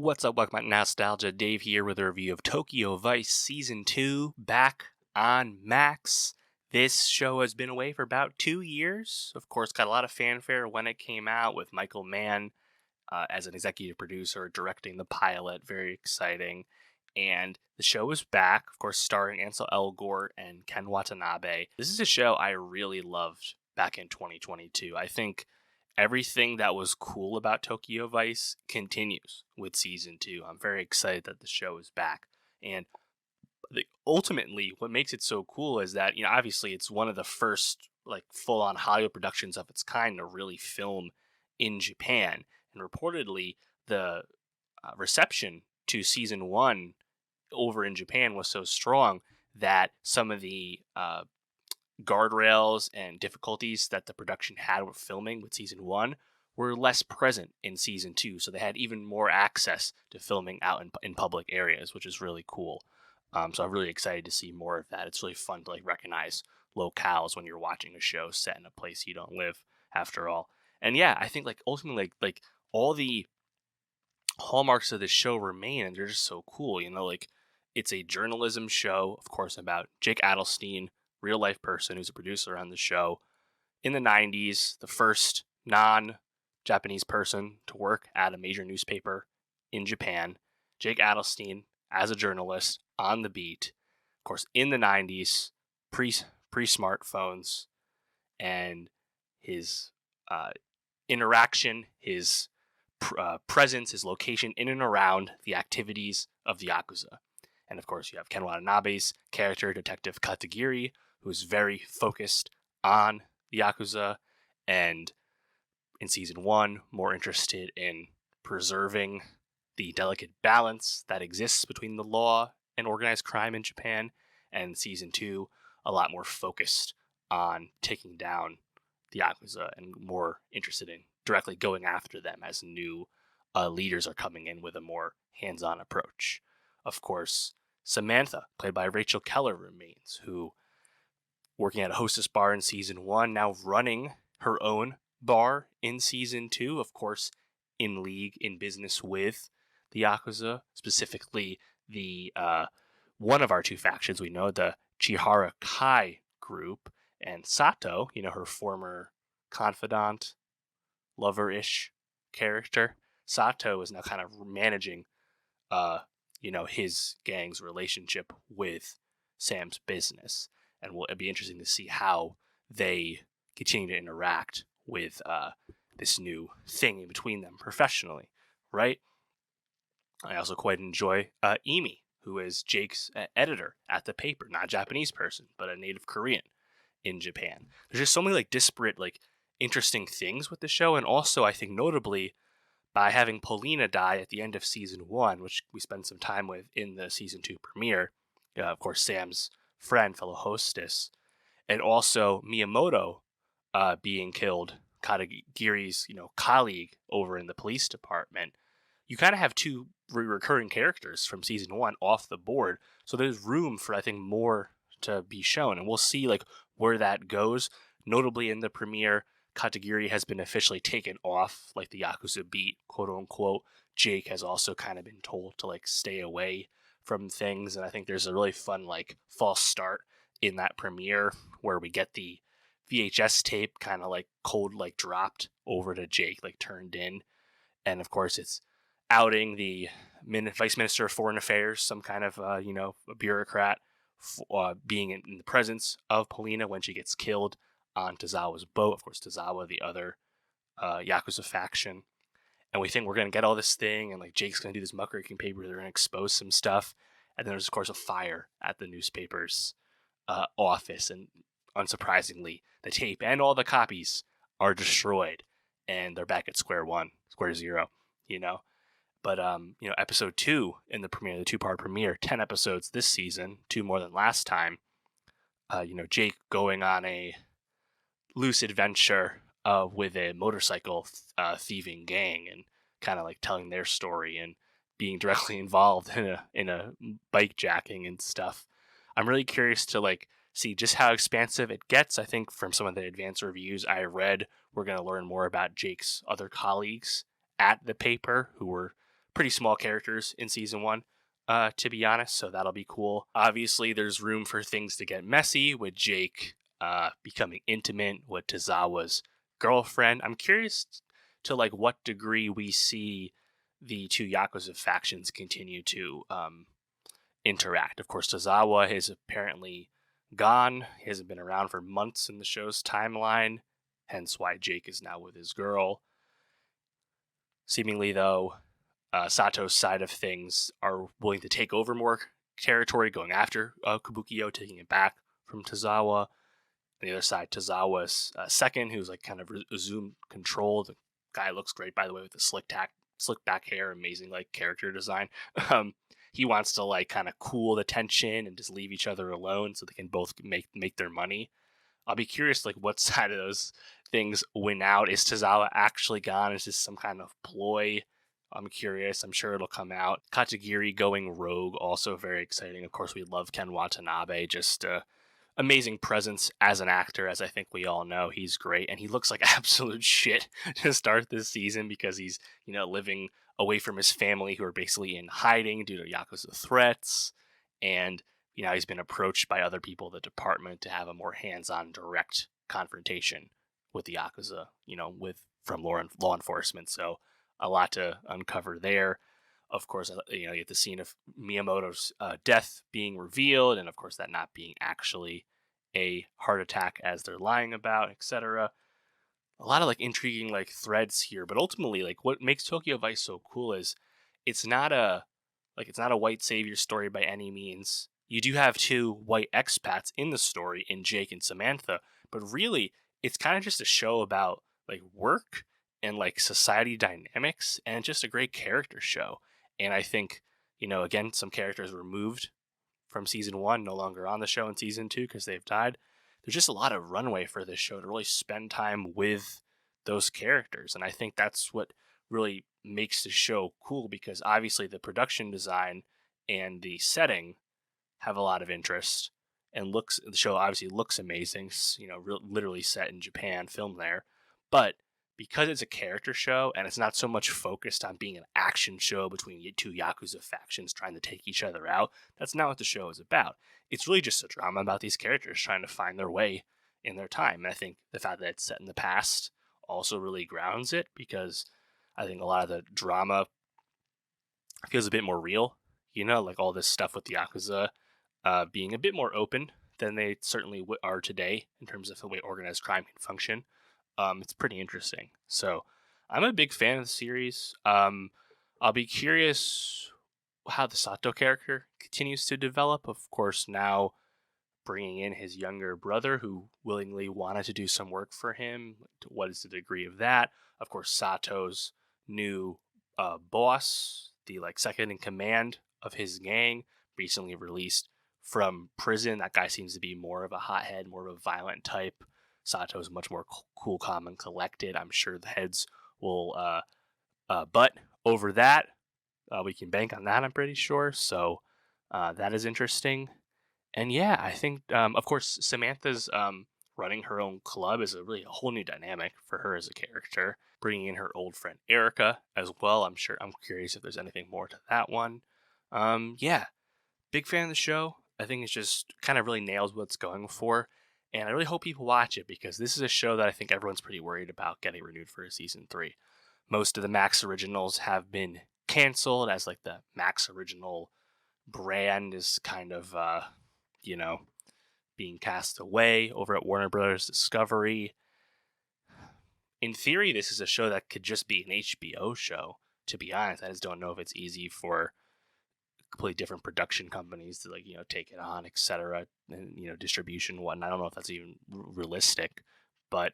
What's up, welcome to Nostalgia. Dave here with a review of Tokyo Vice Season 2, back on Max. This show has been away for about 2 years. Of course, got a lot of fanfare when it came out, with Michael Mann as an executive producer directing the pilot. Very exciting. And the show is back, of course, starring Ansel Elgort and Ken Watanabe. This is a show I really loved back in 2022. I think everything that was cool about Tokyo Vice continues with season 2. I'm very excited that the show is back. And ultimately, what makes it so cool is that, obviously it's one of the first full-on Hollywood productions of its kind to really film in Japan. And reportedly, the reception to season 1 over in Japan was so strong that some of the guardrails and difficulties that the production had with filming with season 1 were less present in season 2, so they had even more access to filming out in public areas, which is really cool. So I'm really excited to see more of that. It's really fun to recognize locales when you're watching a show set in a place you don't live, after all. And yeah, I think ultimately all the hallmarks of the show remain, and they're just so cool. It's a journalism show, of course, about Jake Adelstein, real life person who's a producer on the show. In the 90s, the first non-Japanese person to work at a major newspaper in Japan. Jake Adelstein, as a journalist on the beat, of course, in the 90s, pre-smartphones, and his interaction, his presence, his location in and around the activities of the Yakuza. And of course, you have Ken Watanabe's character, Detective Katagiri, who's very focused on the Yakuza, and in season 1, more interested in preserving the delicate balance that exists between the law and organized crime in Japan. And season 2, a lot more focused on taking down the Yakuza and more interested in directly going after them as new leaders are coming in with a more hands-on approach. Of course, Samantha, played by Rachel Keller, remains, who, working at a hostess bar in season 1, now running her own bar in season 2, of course, in league, in business with the Yakuza, specifically the one of our two factions we know, the Chihara Kai group, and Sato, her former confidant, lover-ish character. Sato is now kind of managing his gang's relationship with Sam's business. And it'll be interesting to see how they continue to interact with this new thing in between them professionally, right? I also quite enjoy Emi, who is Jake's editor at the paper, not a Japanese person, but a native Korean in Japan. There's just so many disparate, interesting things with the show, and also I think notably by having Paulina die at the end of season 1, which we spent some time with in the season 2 premiere, of course, Sam's friend, fellow hostess, and also Miyamoto being killed, Katagiri's colleague over in the police department. You kind of have two recurring characters from season 1 off the board, so there's room for, I think, more to be shown, and we'll see where that goes. Notably in the premiere, Katagiri has been officially taken off the Yakuza beat, quote unquote. Jake has also kind of been told to stay away from things, and I think there's a really fun false start in that premiere where we get the VHS tape kind of cold dropped over to Jake, turned in, and of course it's outing the Vice Minister of Foreign Affairs, some kind of a bureaucrat, being in the presence of Paulina when she gets killed on Tozawa's boat. Of course, Tozawa, the other Yakuza faction. And we think we're going to get all this thing, and Jake's going to do this muckraking paper. They're going to expose some stuff. And then there's, of course, a fire at the newspaper's office. And unsurprisingly, the tape and all the copies are destroyed. And they're back at square zero, But, episode 2 in the premiere, the 2-part premiere, 10 episodes this season, 2 more than last time. Jake going on a loose adventure with a motorcycle thieving gang, and kind of telling their story and being directly involved in a bike jacking and stuff. I'm really curious to see just how expansive it gets. I think from some of the advanced reviews I read, we're going to learn more about Jake's other colleagues at the paper who were pretty small characters in season 1, to be honest, so that'll be cool. Obviously, there's room for things to get messy with Jake becoming intimate with Tozawa's girlfriend. I'm curious to like what degree we see the two Yakuza factions continue to interact. Of course, Tozawa is apparently gone. He hasn't been around for months in the show's timeline, hence why Jake is now with his girl. Seemingly, though, Sato's side of things are willing to take over more territory, going after Kabukiyo, taking it back from Tozawa. On the other side, Tozawa's second, who's like kind of resumed control. The guy looks great, by the way, with the slick back hair, amazing like character design. He wants to like kind of cool the tension and just leave each other alone so they can both make their money. I'll be curious like what side of those things win out. Is Tozawa actually gone? Is this some kind of ploy? I'm curious. I'm sure it'll come out. Katagiri going rogue, also very exciting. Of course, we love Ken Watanabe. Just amazing presence as an actor, as I think we all know. He's great, and he looks like absolute shit to start this season because he's, living away from his family who are basically in hiding due to Yakuza threats. And, he's been approached by other people in the department to have a more hands-on direct confrontation with the Yakuza, from law enforcement. So a lot to uncover there. Of course, you get the scene of Miyamoto's death being revealed, and of course that not being actually a heart attack as they're lying about, etc. A lot of like intriguing like threads here, but ultimately, like what makes Tokyo Vice so cool is it's not a white savior story by any means. You do have two white expats in the story in Jake and Samantha, but really it's kind of just a show about like work and like society dynamics, and just a great character show. And I think, again, some characters removed from season 1, no longer on the show in season 2 because they've died. There's just a lot of runway for this show to really spend time with those characters. And I think that's what really makes the show cool, because obviously the production design and the setting have a lot of interest, and the show obviously looks amazing, literally set in Japan, filmed there. But because it's a character show and it's not so much focused on being an action show between two Yakuza factions trying to take each other out, that's not what the show is about. It's really just a drama about these characters trying to find their way in their time. And I think the fact that it's set in the past also really grounds it, because I think a lot of the drama feels a bit more real, like all this stuff with the Yakuza being a bit more open than they certainly are today in terms of the way organized crime can function. It's pretty interesting. So I'm a big fan of the series. I'll be curious how the Sato character continues to develop. Of course, now bringing in his younger brother who willingly wanted to do some work for him. What is the degree of that? Of course, Sato's new boss, the second in command of his gang, recently released from prison. That guy seems to be more of a hothead, more of a violent type. Sato's much more cool, calm, and collected. I'm sure the heads will butt over that. We can bank on that, I'm pretty sure. So that is interesting. And yeah, I think, of course, Samantha's running her own club is a whole new dynamic for her as a character. Bringing in her old friend Erica as well. I'm curious if there's anything more to that one. Yeah, big fan of the show. I think it just kind of really nails what it's going for. And I really hope people watch it, because this is a show that I think everyone's pretty worried about getting renewed for season 3. Most of the Max originals have been canceled, as the Max original brand is kind of, being cast away over at Warner Brothers Discovery. In theory, this is a show that could just be an HBO show, to be honest. I just don't know if it's easy for completely different production companies to take it on, etc., and distribution and whatnot. I don't know if that's even realistic, but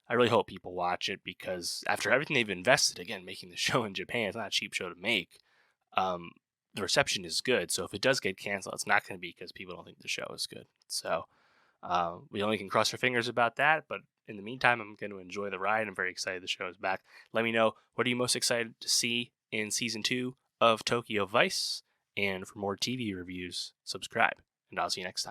I really hope people watch it, because after everything they've invested, again, making the show in Japan, it's not a cheap show to make. The reception is good, so if it does get canceled, it's not going to be because people don't think the show is good. So we only can cross our fingers about that, but in the meantime, I'm going to enjoy the ride. I'm very excited the show is back. Let me know, what are you most excited to see in season 2 of Tokyo Vice? And for more TV reviews, subscribe, and I'll see you next time.